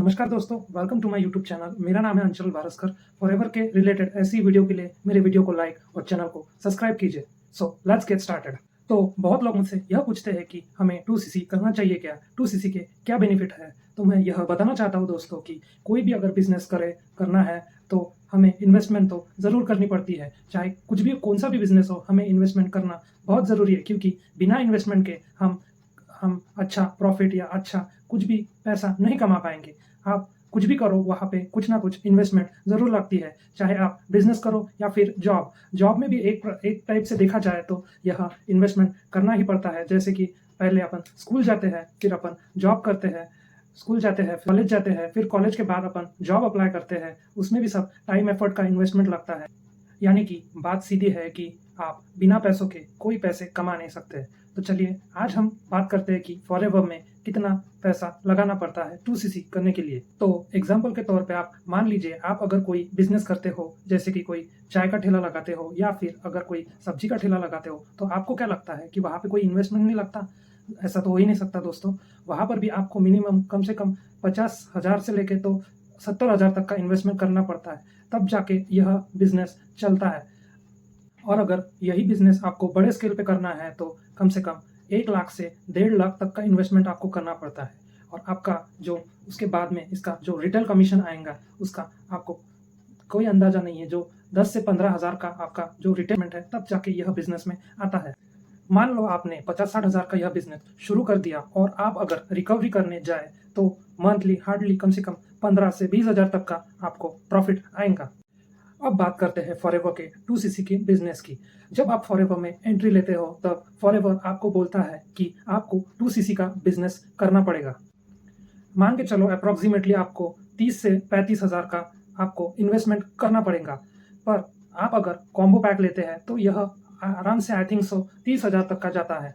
नमस्कार दोस्तों, welcome to my YouTube channel. मेरा नाम है अंचल वारस्कर। फॉरएवर के रिलेटेड ऐसी वीडियो के लिए मेरे वीडियो को लाइक और चैनल को सब्सक्राइब कीजिए। So let's get started. तो बहुत लोग मुझसे यह पूछते हैं कि हमें 2cc करना चाहिए क्या, 2cc के क्या बेनिफिट है। तो मैं यह बताना चाहता हूँ दोस्तों कि कोई भी अगर बिजनेस करना है तो हमें इन्वेस्टमेंट तो ज़रूर करनी पड़ती है। चाहे कुछ भी कौन सा भी बिजनेस हो, हमें इन्वेस्टमेंट करना बहुत ज़रूरी है, क्योंकि बिना इन्वेस्टमेंट के हम अच्छा प्रॉफिट या अच्छा कुछ भी पैसा नहीं कमा पाएंगे। आप कुछ भी करो, वहाँ पे कुछ ना कुछ इन्वेस्टमेंट ज़रूर लगती है। चाहे आप बिजनेस करो या फिर जॉब में भी एक टाइप से देखा जाए तो यह इन्वेस्टमेंट करना ही पड़ता है। जैसे कि पहले अपन स्कूल जाते हैं, फिर अपन जॉब करते हैं, स्कूल जाते हैं, कॉलेज जाते हैं, फिर कॉलेज के बाद अपन जॉब अप्लाई करते हैं। उसमें भी सब टाइम एफर्ट का इन्वेस्टमेंट लगता है। यानी कि बात सीधी है कि आप बिना पैसों के कोई पैसे कमा नहीं सकते। तो चलिए आज हम बात करते हैं कि फॉरएवर में कितना पैसा लगाना पड़ता है 2cc करने के लिए। तो एग्जाम्पल के तौर पे आप मान लीजिए, आप अगर कोई बिजनेस करते हो, जैसे कि कोई चाय का ठेला लगाते हो या फिर अगर कोई सब्जी का ठेला लगाते हो, तो आपको क्या लगता है कि वहाँ पे कोई इन्वेस्टमेंट नहीं लगता? ऐसा तो हो ही नहीं सकता दोस्तों। वहाँ पर भी आपको मिनिमम कम से कम 50,000 से लेके तो 70,000 तक का इन्वेस्टमेंट करना पड़ता है, तब जाके यह बिजनेस चलता है। और अगर यही बिजनेस आपको बड़े स्केल पे करना है तो कम से कम 1 लाख से 1.5 लाख तक का इन्वेस्टमेंट आपको करना पड़ता है। और आपका जो उसके बाद में इसका जो रिटेल कमीशन आएगा, उसका आपको कोई अंदाजा नहीं है। जो 10 से 15,000 का आपका जो रिटेलमेंट है, तब जाके यह बिजनेस में आता है। मान लो आपने 50-60,000 का यह बिजनेस शुरू कर दिया और आप अगर रिकवरी करने जाए तो मंथली हार्डली कम से कम 15 से 20,000 तक का आपको प्रॉफिट आएगा। अब बात करते हैं फॉरएवर के 2cc की बिजनेस की। जब आप फॉरएवर में एंट्री लेते हो, तब फॉरएवर आपको बोलता है कि आपको 2cc का बिजनेस करना पड़ेगा। मान के चलो अप्रॉक्सीमेटली आपको 30 से 35,000 का आपको इन्वेस्टमेंट करना पड़ेगा। पर आप अगर कॉम्बो पैक लेते हैं तो यह आराम से आई थिंक 30,000 तक का जाता है।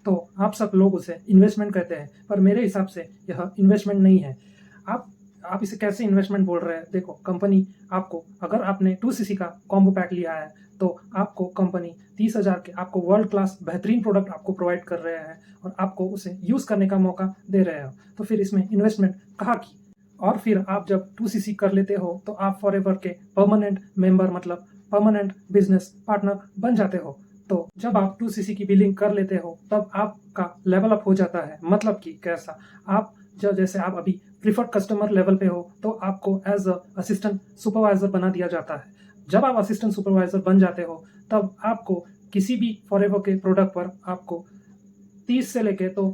तो आप सब लोग उसे इन्वेस्टमेंट कहते हैं, पर मेरे हिसाब से यह इन्वेस्टमेंट नहीं है। आप इसे कैसे इन्वेस्टमेंट बोल रहे हैं? देखो, कंपनी आपको, अगर आपने 2cc का कॉम्बो पैक लिया है तो आपको कंपनी 30,000 के आपको वर्ल्ड क्लास बेहतरीन प्रोडक्ट आपको प्रोवाइड कर रहे हैं और आपको उसे यूज़ करने का मौका दे रहे हो। तो फिर इसमें इन्वेस्टमेंट कहाँ की? और फिर आप जब 2cc कर लेते हो तो आप फॉरएवर के परमानेंट मेंबर, मतलब परमानेंट बिजनेस पार्टनर बन जाते हो। तो जब आप 2cc की बिलिंग कर लेते हो तब आपका लेवल अप हो जाता है। मतलब कि कैसा? जैसे आप अभी प्रीफर्ड कस्टमर लेवल पे हो तो आपको एज असिस्टेंट सुपरवाइजर बना दिया जाता है। जब आप असिस्टेंट सुपरवाइजर बन जाते हो तब आपको किसी भी फॉरएवर के प्रोडक्ट पर आपको 30 से लेके तो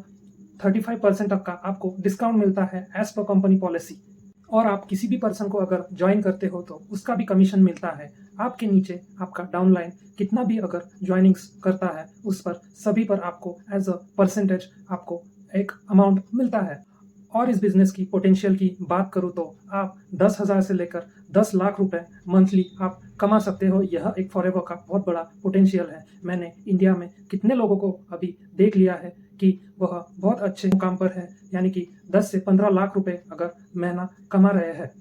35% तक का आपको डिस्काउंट मिलता है एज पर कंपनी पॉलिसी। और आप किसी भी पर्सन को अगर ज्वाइन करते हो तो उसका भी कमीशन मिलता है। आपके नीचे आपका डाउनलाइन कितना भी अगर ज्वाइनिंग्स करता है, उस पर सभी पर आपको एज अ परसेंटेज आपको एक अमाउंट मिलता है। और इस बिजनेस की पोटेंशियल की बात करूँ तो आप 10,000 से लेकर 10 लाख रुपए मंथली आप कमा सकते हो। यह एक फॉरएवर का बहुत बड़ा पोटेंशियल है। मैंने इंडिया में कितने लोगों को अभी देख लिया है कि वह बहुत अच्छे मुकाम पर है, यानी कि 10 से 15 लाख रुपए अगर महीना कमा रहे हैं।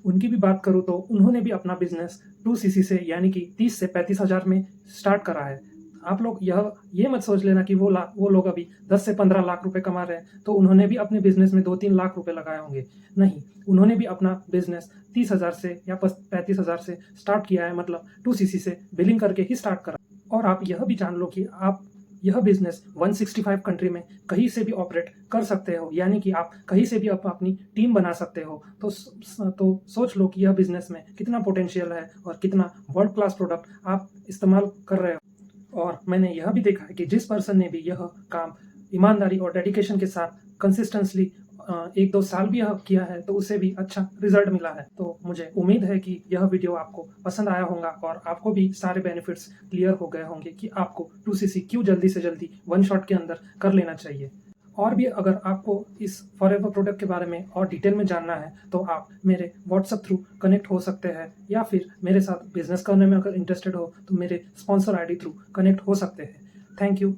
उनकी भी बात करूँ तो उन्होंने भी अपना बिजनेस 2cc से, यानी कि 30 से 35,000 में स्टार्ट करा है। आप लोग ये मत सोच लेना कि वो लोग अभी 10 से 15 लाख रुपए कमा रहे हैं तो उन्होंने भी अपने बिजनेस में 2-3 लाख रुपए लगाए होंगे। नहीं, उन्होंने भी अपना बिजनेस 30,000 से या 35,000 से स्टार्ट किया है, मतलब 2cc से बिलिंग करके ही स्टार्ट करा। और आप यह भी जान लो कि आप यह बिजनेस 165 कंट्री में कहीं से भी ऑपरेट कर सकते हो, यानी कि आप कहीं से भी अपनी टीम बना सकते हो। तो सोच लो कि यह बिजनेस में कितना पोटेंशियल है और कितना वर्ल्ड क्लास प्रोडक्ट आप इस्तेमाल कर रहे हो। और मैंने यह भी देखा है कि जिस पर्सन ने भी यह काम ईमानदारी और डेडिकेशन के साथ कंसिस्टेंटली 1-2 साल भी यह किया है तो उसे भी अच्छा रिजल्ट मिला है। तो मुझे उम्मीद है कि यह वीडियो आपको पसंद आया होगा और आपको भी सारे बेनिफिट्स क्लियर हो गए होंगे कि आपको 2cc क्यों जल्दी से जल्दी वन शॉट के अंदर कर लेना चाहिए। और भी अगर आपको इस फॉरएवर प्रोडक्ट के बारे में और डिटेल में जानना है तो आप मेरे व्हाट्सएप थ्रू कनेक्ट हो सकते हैं, या फिर मेरे साथ बिजनेस करने में अगर इंटरेस्टेड हो तो मेरे स्पॉन्सर आईडी थ्रू कनेक्ट हो सकते हैं। Thank you.